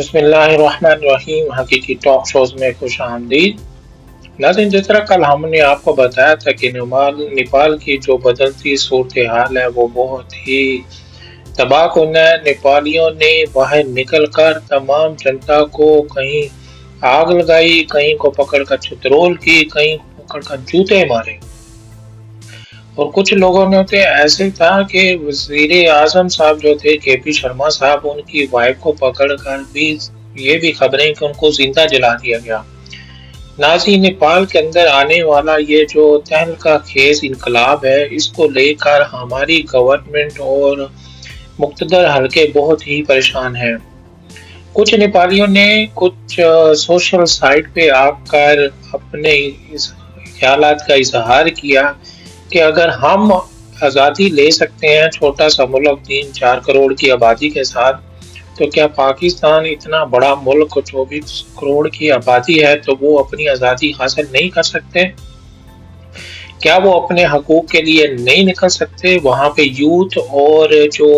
بسم اللہ الرحمن الرحیم، حقیقی ٹاک شوز میں خوش آمدید ناظرین۔ جس طرح کل ہم نے آپ کو بتایا تھا کہ نیپال کی جو بدلتی صورتحال ہے وہ بہت ہی تباہ کن ہے۔ نیپالیوں نے باہر نکل کر تمام جنتا کو کہیں آگ لگائی، کہیں کو پکڑ کر چترول کی، کہیں کو پکڑ کر جوتے مارے، اور کچھ لوگوں نے تو ایسے تھا کہ وزیر اعظم صاحب جو تھے کے پی شرما صاحب، ان کی وائف کو پکڑ کر بھی یہ بھی خبریں کہ ان کو زندہ جلا دیا گیا۔ ناظرین، نیپال کے اندر آنے والا یہ جو تہلکہ خیز انقلاب ہے، اس کو لے کر ہماری گورنمنٹ اور مقتدر حلقے بہت ہی پریشان ہیں۔ کچھ نیپالیوں نے کچھ سوشل سائٹ پہ آ کر اپنے خیالات کا اظہار کیا کہ اگر ہم آزادی لے سکتے ہیں چھوٹا سا ملک 3-4 کروڑ کی آبادی کے ساتھ، تو کیا پاکستان اتنا بڑا ملک 24 کروڑ کی آبادی ہے تو وہ اپنی آزادی حاصل نہیں کر سکتے؟ کیا وہ اپنے حقوق کے لیے نہیں نکل سکتے؟ وہاں پہ یوتھ اور جو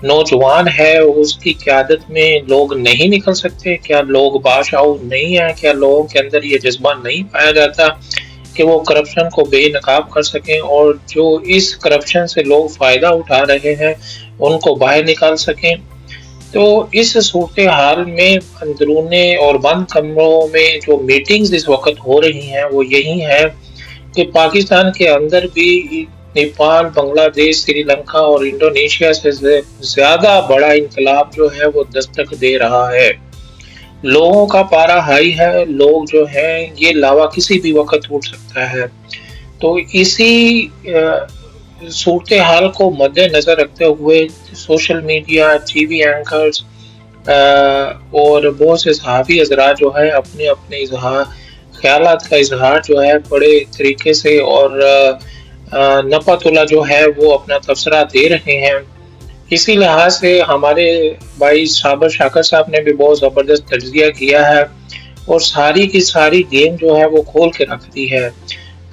نوجوان ہے اس کی قیادت میں لوگ نہیں نکل سکتے؟ کیا لوگ باشعور نہیں ہیں؟ کیا لوگوں کے اندر یہ جذبہ نہیں پایا جاتا کہ وہ کرپشن کو بے نقاب کر سکیں اور جو اس کرپشن سے لوگ فائدہ اٹھا رہے ہیں ان کو باہر نکال سکیں؟ تو اس صورتحال میں اندرونے اور بند کمروں میں جو میٹنگز اس وقت ہو رہی ہیں وہ یہی ہے کہ پاکستان کے اندر بھی نیپال، بنگلہ دیش، سری لنکا اور انڈونیشیا سے زیادہ بڑا انقلاب جو ہے وہ دستک دے رہا ہے۔ لوگوں کا پارا ہائی ہے، لوگ جو ہیں یہ لاوا کسی بھی وقت اٹھ سکتا ہے۔ تو اسی صورتحال کو مد نظر رکھتے ہوئے social media, T V anchors اور بہت سے صحافی حضرات جو ہے اپنے اپنے خیالات کا اظہار جو ہے بڑے طریقے سے اور نپتلا جو ہے وہ اپنا تبصرہ دے رہے ہیں۔ اسی لحاظ سے ہمارے بھائی صابر شاکر صاحب نے بھی بہت زبردست تجزیہ کیا ہے اور ساری کی ساری گیم جو ہے وہ کھول کے رکھ دی ہے۔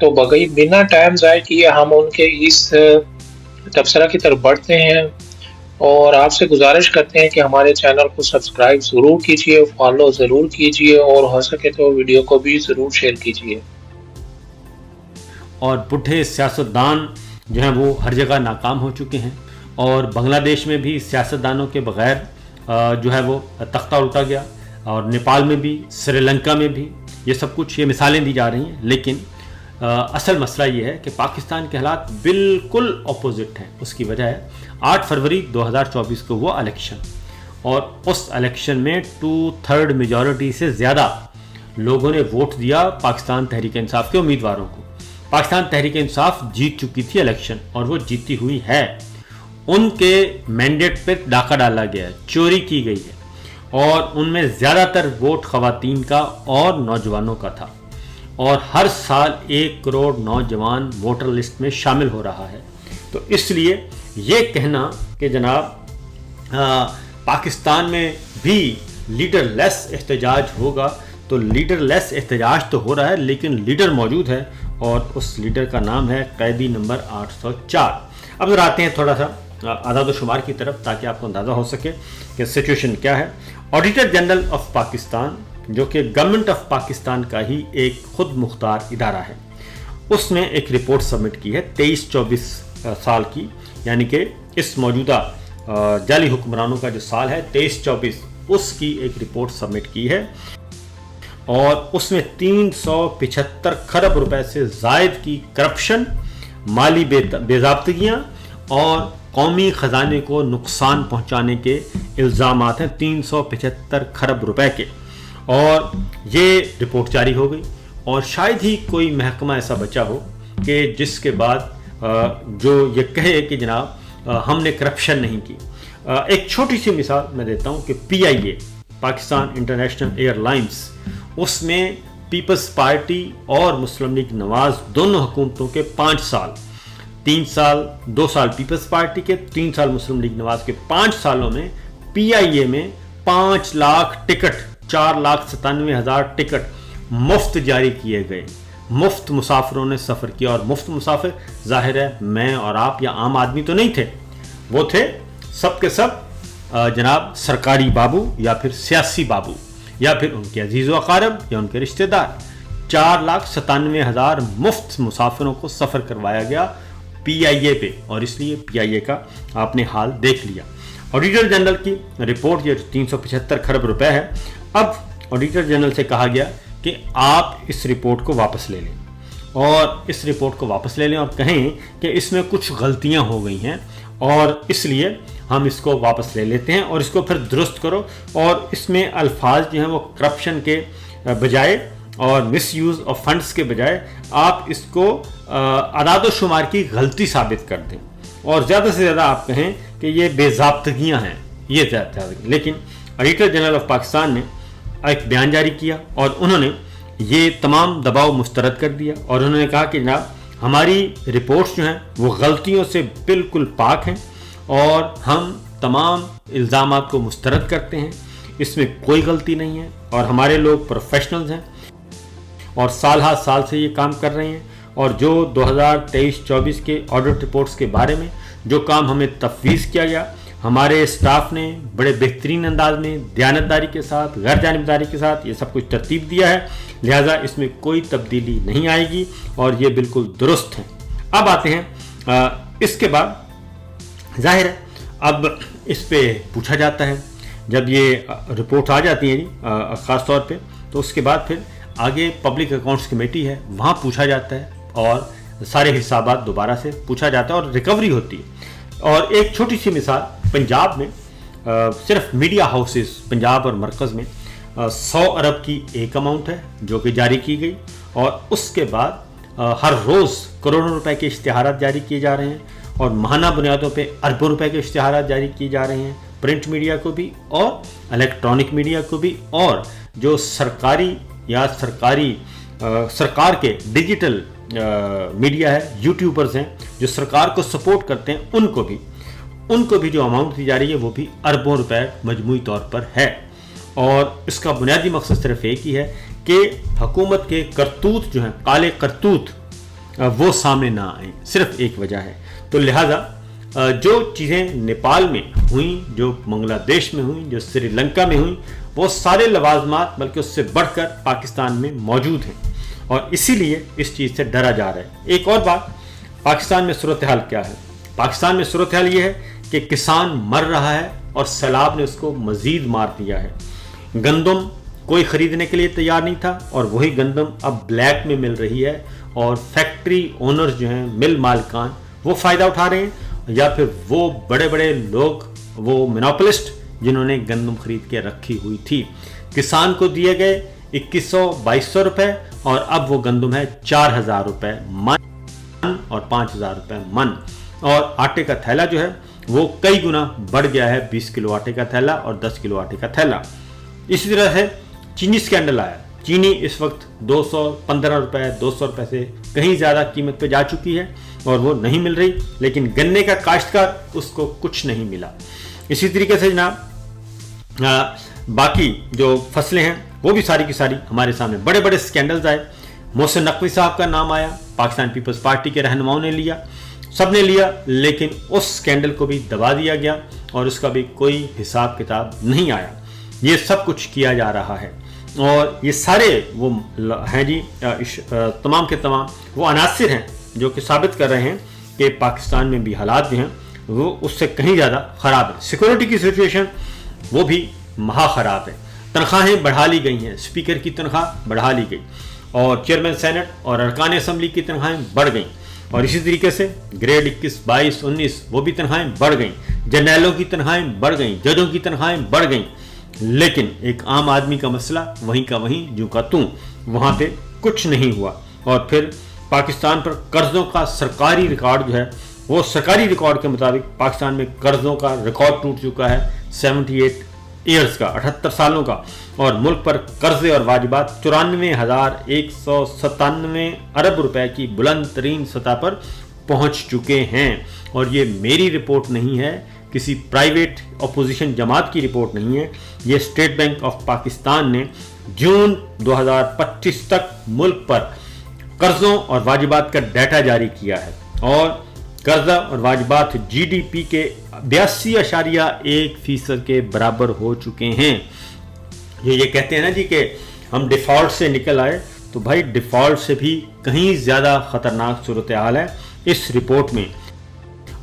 تو بنا ٹائم ضائع کیے ہم ان کے اس تبصرہ کی طرف بڑھتے ہیں اور آپ سے گزارش کرتے ہیں کہ ہمارے چینل کو سبسکرائب ضرور کیجیے، فالو ضرور کیجیے اور ہو سکے تو ویڈیو کو بھی ضرور شیئر کیجیے۔ اور بڈھے سیاستدان جو ہیں وہ ہر جگہ ناکام ہو چکے ہیں، اور بنگلہ دیش میں بھی سیاستدانوں کے بغیر جو ہے وہ تختہ الٹا گیا، اور نیپال میں بھی، سری لنکا میں بھی یہ سب کچھ یہ مثالیں دی جا رہی ہیں۔ لیکن اصل مسئلہ یہ ہے کہ پاکستان کے حالات بالکل اپوزٹ ہیں۔ اس کی وجہ ہے 8 فروری 2024 کو وہ الیکشن، اور اس الیکشن میں 2/3 میجورٹی سے زیادہ لوگوں نے ووٹ دیا پاکستان تحریک انصاف کے امیدواروں کو۔ پاکستان تحریک انصاف جیت چکی تھی الیکشن، اور وہ جیتی ہوئی ہے۔ ان کے مینڈیٹ پہ ڈاکہ ڈالا گیا ہے، چوری کی گئی ہے، اور ان میں زیادہ تر ووٹ خواتین کا اور نوجوانوں کا تھا، اور ہر سال 1 کروڑ نوجوان ووٹر لسٹ میں شامل ہو رہا ہے۔ تو اس لیے یہ کہنا کہ جناب پاکستان میں بھی لیڈر لیس احتجاج ہوگا، تو لیڈر لیس احتجاج تو ہو رہا ہے لیکن لیڈر موجود ہے، اور اس لیڈر کا نام ہے قیدی نمبر 804۔ اب ذرا آتے ہیں تھوڑا سا اعداد و شمار کی طرف تاکہ آپ کو اندازہ ہو سکے کہ سچویشن کیا ہے۔ آڈیٹر جنرل آف پاکستان، جو کہ گورنمنٹ آف پاکستان کا ہی ایک خود مختار ادارہ ہے، اس نے ایک رپورٹ سبمٹ کی ہے 23-24 سال کی، یعنی کہ اس موجودہ جعلی حکمرانوں کا جو سال ہے 23-24، اس کی ایک رپورٹ سبمٹ کی ہے، اور اس میں 375 کھرب روپے سے زائد کی کرپشن، مالی بے ضابطگیاں اور قومی خزانے کو نقصان پہنچانے کے الزامات ہیں 375 کھرب روپے کے، اور یہ رپورٹ جاری ہو گئی۔ اور شاید ہی کوئی محکمہ ایسا بچا ہو کہ جس کے بعد جو یہ کہے کہ جناب ہم نے کرپشن نہیں کی۔ ایک چھوٹی سی مثال میں دیتا ہوں کہ PIA، Pakistan international airlines, اس میں پیپلز پارٹی اور مسلم لیگ نواز دونوں حکومتوں کے 5 سال، 2 سال پیپلز پارٹی کے، 3 سال مسلم لیگ نواز کے، 5 سالوں میں PIA میں 5 لاکھ ٹکٹ، 4,97,000 ٹکٹ مفت جاری کیے گئے۔ مفت مسافروں نے سفر کیا، اور مفت مسافر ظاہر ہے میں اور آپ یا عام آدمی تو نہیں تھے، وہ تھے سب کے سب जनाब सरकारी बाबू या फिर सियासी बाबू या फिर उनके अजीज़ व अकारब या उनके रिश्तेदार। 4,97,000 मुफ्त मुसाफिरों को सफ़र करवाया गया PIA पे, और इसलिए PIA का आपने हाल देख लिया। ऑडिटर जनरल की रिपोर्ट ये 375 खरब रुपए है। अब ऑडिटर जनरल से कहा गया कि आप इस रिपोर्ट को वापस ले लें, और इस रिपोर्ट को वापस ले लें और कहें कि इसमें कुछ गलतियां हो गई हैं और इसलिए हम इसको वापस ले लेते हैं और इसको फिर दुरुस्त करो, और इसमें अल्फाज जो हैं वो करप्शन के बजाय और मिस यूज़ ऑफ फंड्स के बजाय आप इसको अदाद शुमार की गलती साबित कर दें, और ज़्यादा से ज़्यादा आप कहें कि ये बेज़ाब्तगियाँ हैं, ये ज़्यादा। लेकिन ऑडिटर जनरल ऑफ पाकिस्तान ने एक बयान जारी किया और उन्होंने ये तमाम दबाव मुस्तरद कर दिया, और उन्होंने कहा कि जनाब हमारी रिपोर्ट्स जो हैं वो गलतियों से बिल्कुल पाक हैं और हम तमाम इल्ज़ामात को मुस्तरद करते हैं, इसमें कोई गलती नहीं है और हमारे लोग प्रोफेशनल्स हैं और साल हर साल से ये काम कर रहे हैं, और जो 2023-24 के ऑडिट रिपोर्ट्स के बारे में जो काम हमें तफवीज़ किया गया, हमारे स्टाफ ने बड़े बेहतरीन अंदाज में दयानतदारी के साथ, गैर जानिबदारी के साथ ये सब कुछ तरतीब दिया है, लिहाजा इसमें कोई तब्दीली नहीं आएगी और ये बिल्कुल दुरुस्त है। अब आते हैं इसके बाद जाहिर है अब इस पे पूछा जाता है, जब ये रिपोर्ट आ जाती है ख़ास तौर पे, तो उसके बाद फिर आगे पब्लिक अकाउंट्स कमेटी है, वहाँ पूछा जाता है और सारे हिसाबात दोबारा से पूछा जाता है और रिकवरी होती है। और एक छोटी सी मिसाल, पंजाब में सिर्फ मीडिया हाउसेस पंजाब और मरकज़ में 100 अरब की एक अमाउंट है जो कि जारी की गई, और उसके बाद हर रोज़ करोड़ों रुपए के इश्तिहारात जारी किए जा रहे हैं और माहाना बुनियादों पे अरबों रुपए के इश्तिहारात जारी किए जा रहे हैं, प्रिंट मीडिया को भी और इलेक्ट्रॉनिक मीडिया को भी, और जो सरकारी या सरकार के डिजिटल मीडिया है, यूट्यूबर्स हैं जो सरकार को सपोर्ट करते हैं, उनको भी जो अमाउंट दी जा रही है वो भी अरबों रुपए मजमूई तौर पर है। और इसका बुनियादी मकसद सिर्फ एक ही है कि हुकूमत के करतूत जो हैं, काले करतूत, वो सामने ना आए, सिर्फ एक वजह है। तो लिहाजा जो चीज़ें नेपाल में हुई, जो बांग्लादेश में हुई, जो श्रीलंका में हुई, वो सारे लवाजमात बल्कि उससे बढ़कर पाकिस्तान में मौजूद हैं और इसीलिए इस चीज़ से डरा जा रहा है। एक और बात, पाकिस्तान में सूरत हाल क्या है? पाकिस्तान में सूरत हाल ये है कि किसान मर रहा है और सैलाब ने उसको मज़ीद मार दिया है। गंदम कोई ख़रीदने के लिए तैयार नहीं था और वही गंदम अब ब्लैक में मिल रही है, और फैक्ट्री ओनर्स जो हैं, मिल मालिकान, वो फ़ायदा उठा रहे हैं, या फिर वो बड़े बड़े लोग, वो मोनोपोलिस्ट जिन्होंने गंदम खरीद के रखी हुई थी। किसान को दिए गए 2100-2200 रुपये और अब वो गंदम है 4000 रुपये मन और 5000 रुपये मन। और आटे का थैला जो है वो कई गुना बढ़ गया है, 20 किलो आटे का थैला और 10 किलो आटे का थैला। इसी तरह से चीनी स्कैंडल आया, चीनी इस वक्त 215 रुपये 200 रुपये से कहीं ज़्यादा कीमत पे जा चुकी है और वो नहीं मिल रही, लेकिन गन्ने का काश्तकार उसको कुछ नहीं मिला। इसी तरीके से जनाब बाकी जो फसलें हैं वो भी सारी की सारी हमारे सामने बड़े बड़े स्कैंडल्स आए। मोहसिन नकवी साहब का नाम आया, पाकिस्तान पीपल्स पार्टी के रहनुमाओं ने लिया, सब ने लिया, लेकिन उस स्कैंडल को भी दबा दिया गया और उसका भी कोई हिसाब किताब नहीं आया। ये सब कुछ किया जा रहा है और ये सारे वो हैं जी, तमाम के तमाम वो अनासिर हैं जो कि साबित कर रहे हैं कि पाकिस्तान में भी हालात जो हैं वो उससे कहीं ज़्यादा ख़राब है। सिक्योरिटी की सिचुएशन वो भी महा ख़राब है। तनख्वाहें बढ़ा ली गई हैं, स्पीकर की तनख्वाह बढ़ा ली गई और चेयरमैन सेनेट और अरकान असम्बली की तनख्वाहें बढ़ गई, और इसी तरीके से ग्रेड 21, 22, 19 वो भी तनख्वाहें बढ़ गई, जर्नैलों की तनख्वाहें बढ़ गई, जजों की तनख्वाहें बढ़ गई। लेकिन एक आम आदमी का मसला वहीं का वहीं, जूं का तूं, वहाँ पे कुछ नहीं हुआ। और फिर पाकिस्तान पर कर्ज़ों का सरकारी रिकॉर्ड जो है, वो सरकारी रिकॉर्ड के मुताबिक पाकिस्तान में कर्ज़ों का रिकॉर्ड टूट चुका है 78 ईयर्स का, 78 सालों का, और मुल्क पर कर्ज़े और वाजिबात 94,197 अरब रुपए की बुलंद तरीन सतह पर पहुँच चुके हैं। और ये मेरी रिपोर्ट नहीं है, किसी प्राइवेट अपोजिशन जमात की रिपोर्ट नहीं है, ये स्टेट बैंक ऑफ पाकिस्तान ने जून 2025 तक मुल्क पर कर्ज़ों और वाजिबात का डाटा जारी किया है। और कर्जा और वाजिबात GDP के 82.1% के बराबर हो चुके हैं। ये कहते हैं ना जी कि हम डिफ़ॉल्ट से निकल आए, तो भाई डिफ़ॉल्ट से भी कहीं ज़्यादा ख़तरनाक सूरत हाल है इस रिपोर्ट में।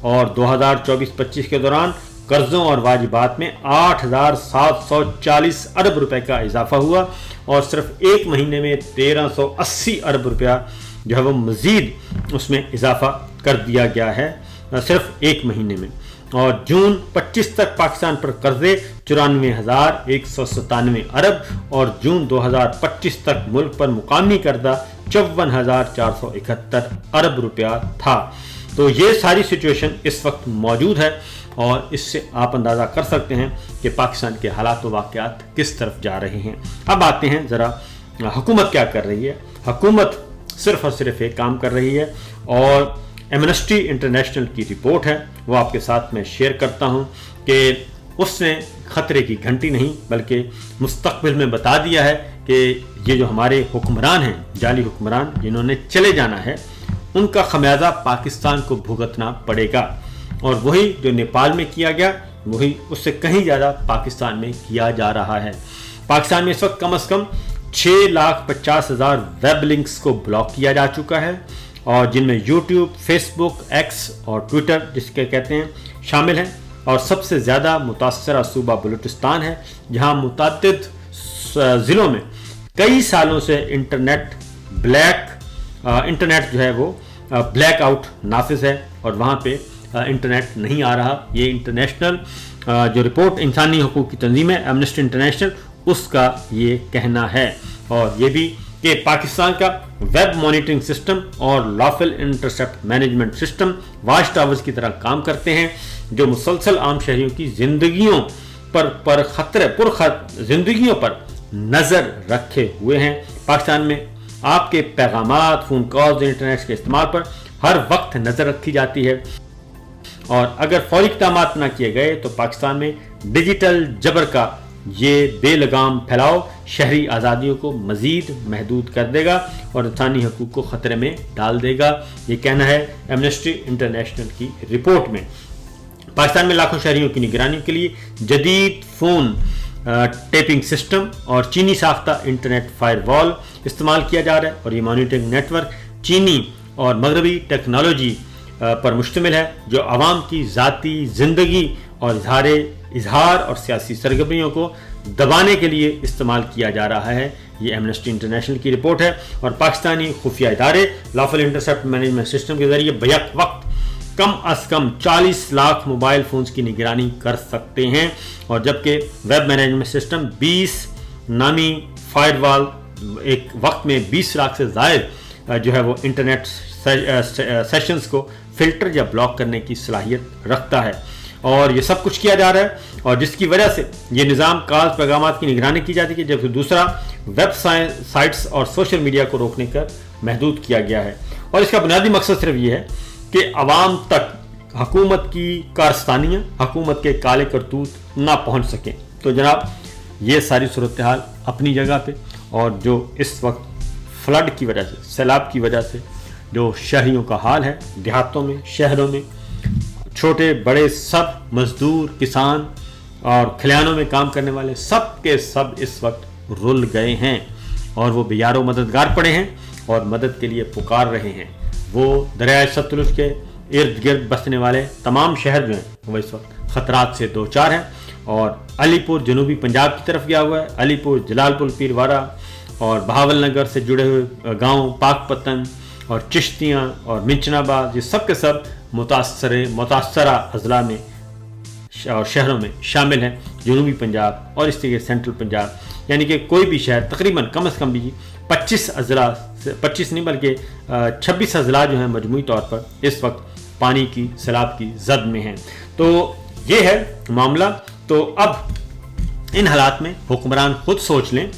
और 2024-25 के दौरान कर्ज़ों और वाजिबात में 8,740 अरब रुपए का इजाफा हुआ और सिर्फ एक महीने में 1,380 अरब रुपया जो है वो मज़ीद उसमें इजाफा कर दिया गया है सिर्फ एक महीने में। और जून 25 तक पाकिस्तान पर कर्जे 94,197 अरब और जून 2025 तक मुल्क पर मुकामी कर्जा 54,471 अरब रुपया था। तो ये सारी सिचुएशन इस वक्त मौजूद है और इससे आप अंदाज़ा कर सकते हैं कि पाकिस्तान के हालात व वाक़यात किस तरफ जा रहे हैं। अब आते हैं ज़रा हुकूमत क्या कर रही है। हुकूमत सिर्फ़ और सिर्फ एक काम कर रही है और एमनेस्टी इंटरनेशनल की रिपोर्ट है वो आपके साथ मैं शेयर करता हूँ कि उसने ख़तरे की घंटी नहीं बल्कि मुस्तक़बिल में बता दिया है कि ये जो हमारे हुक्मरान हैं, जाली हुक्मरान जिन्होंने चले जाना है, उनका खमियाजा पाकिस्तान को भुगतना पड़ेगा। और वही जो नेपाल में किया गया वही उससे कहीं ज़्यादा पाकिस्तान में किया जा रहा है। पाकिस्तान में इस वक्त कम से कम 6,50,000 वेब लिंक्स को ब्लॉक किया जा चुका है और जिनमें यूट्यूब, फेसबुक, एक्स और ट्विटर जिसके कहते हैं शामिल हैं। और सबसे ज़्यादा मुतासरा सूबा बलूचिस्तान है जहां मुतअद्दिद ज़िलों में कई सालों से इंटरनेट जो है वो ब्लैक आउट नाफिज है और वहाँ पे इंटरनेट नहीं आ रहा। ये इंटरनेशनल जो रिपोर्ट इंसानी हकूक़ की तंजीम है एमनेस्टी इंटरनेशनल उसका ये कहना है। और ये भी कि पाकिस्तान का वेब मॉनिटरिंग सिस्टम और lawful intercept management system watch towers की तरह काम करते हैं जो मुसलसल आम शहरियों की जिंदगियों पर जिंदगियों पर नज़र रखे हुए हैं। पाकिस्तान में आपके पैगामात, फ़ोन कॉल्स, इंटरनेट के इस्तेमाल पर हर वक्त नज़र रखी जाती है और अगर फौरी इक़दामात न किए गए तो पाकिस्तान में डिजिटल जबर का ये बेलगाम फैलाव शहरी आज़ादियों को मज़ीद महदूद कर देगा और इंसानी हकूक़ को ख़तरे में डाल देगा। ये कहना है एमनेस्टी इंटरनेशनल की रिपोर्ट में। पाकिस्तान में लाखों शहरियों की निगरानी के लिए जदीद फ़ोन टेपिंग सिस्टम और चीनी साख्ता इंटरनेट फायरवॉल इस्तेमाल किया जा रहा है और ये मॉनिटरिंग नेटवर्क चीनी और मगरबी टेक्नोलॉजी पर मुश्तमिल है जो आवाम की ज़ाती ज़िंदगी और इजहार और सियासी सरगर्मियों को दबाने के लिए इस्तेमाल किया जा रहा है। ये एमनेस्टी इंटरनेशनल की रिपोर्ट है और पाकिस्तानी खुफिया इदारे लॉफुल इंटरसेप्ट मैनेजमेंट सिस्टम के ज़रिए बैक वक्त कम अज़ कम 40 लाख मोबाइल फ़ोन्स की निगरानी कर सकते हैं और जबकि वेब मैनेजमेंट सिस्टम 20 नामी फायरवॉल एक वक्त में 20 लाख से ज़ायद जो है वो इंटरनेट सेशंस को फ़िल्टर या ब्लॉक करने की सलाहियत रखता है। और ये सब कुछ किया जा रहा है और जिसकी वजह से ये निज़ाम कॉल्स पैगामात की निगरानी की जाती है जबकि दूसरा वेब साइट्स और सोशल मीडिया को रोकने का महदूद किया गया है। और इसका बुनियादी मकसद सिर्फ ये है कि अवाम तक हुकूमत की कारस्तानियाँ, हुकूमत के काले करतूत ना पहुँच सकें। तो जनाब ये सारी सूरत हाल अपनी जगह पे और जो इस वक्त फ्लड की वजह से, सैलाब की वजह से जो शहरियों का हाल है, देहातों में, शहरों में, छोटे बड़े सब मजदूर, किसान और खलिहानों में काम करने वाले सब के सब इस वक्त रुल गए हैं और वो बेयारो मददगार पड़े हैं और मदद के लिए पुकार रहे हैं। वो दरिया सतलुज के इर्द गिर्द बसने वाले तमाम शहर जो हैं वो इस वक्त ख़तरात से दो चार हैं और अलीपुर जनूबी पंजाब की तरफ गया हुआ है। अलीपुर, जलालपुर, पीरवारा और बहावल नगर से जुड़े हुए गाँव पाकपतन और चिश्तियाँ और मिंचनाबाद ये सब के सब मुतासरा अजला में और शहरों में शामिल हैं। जनूबी पंजाब और इस तरीके सेंट्रल पंजाब यानी कि कोई भी शहर तकरीबन कम से कम भी 25 अजला से 25 नहीं बल्कि 26 अजला जो हैं मजमूई तौर पर इस वक्त पानी की सैलाब की जद में हैं। तो ये है मामला। तो अब इन हालात में हुक्मरान खुद सोच लें,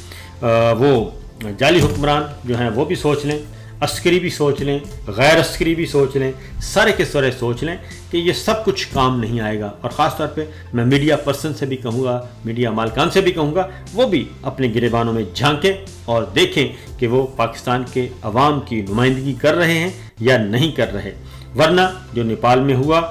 वो जाली हुक्मरान जो हैं वो भी सोच लें, अस्करी भी सोच लें, गैर अस्करी भी सोच लें, सारे के सारे सोच लें कि ये सब कुछ काम नहीं आएगा। और ख़ास तौर पे मैं मीडिया पर्सन से भी कहूँगा, मीडिया मालकान से भी कहूँगा, वो भी अपने गिरेबानों में झांकें और देखें कि वो पाकिस्तान के अवाम की नुमाइंदगी कर रहे हैं या नहीं कर रहे। ورنہ جو نیپال میں ہوا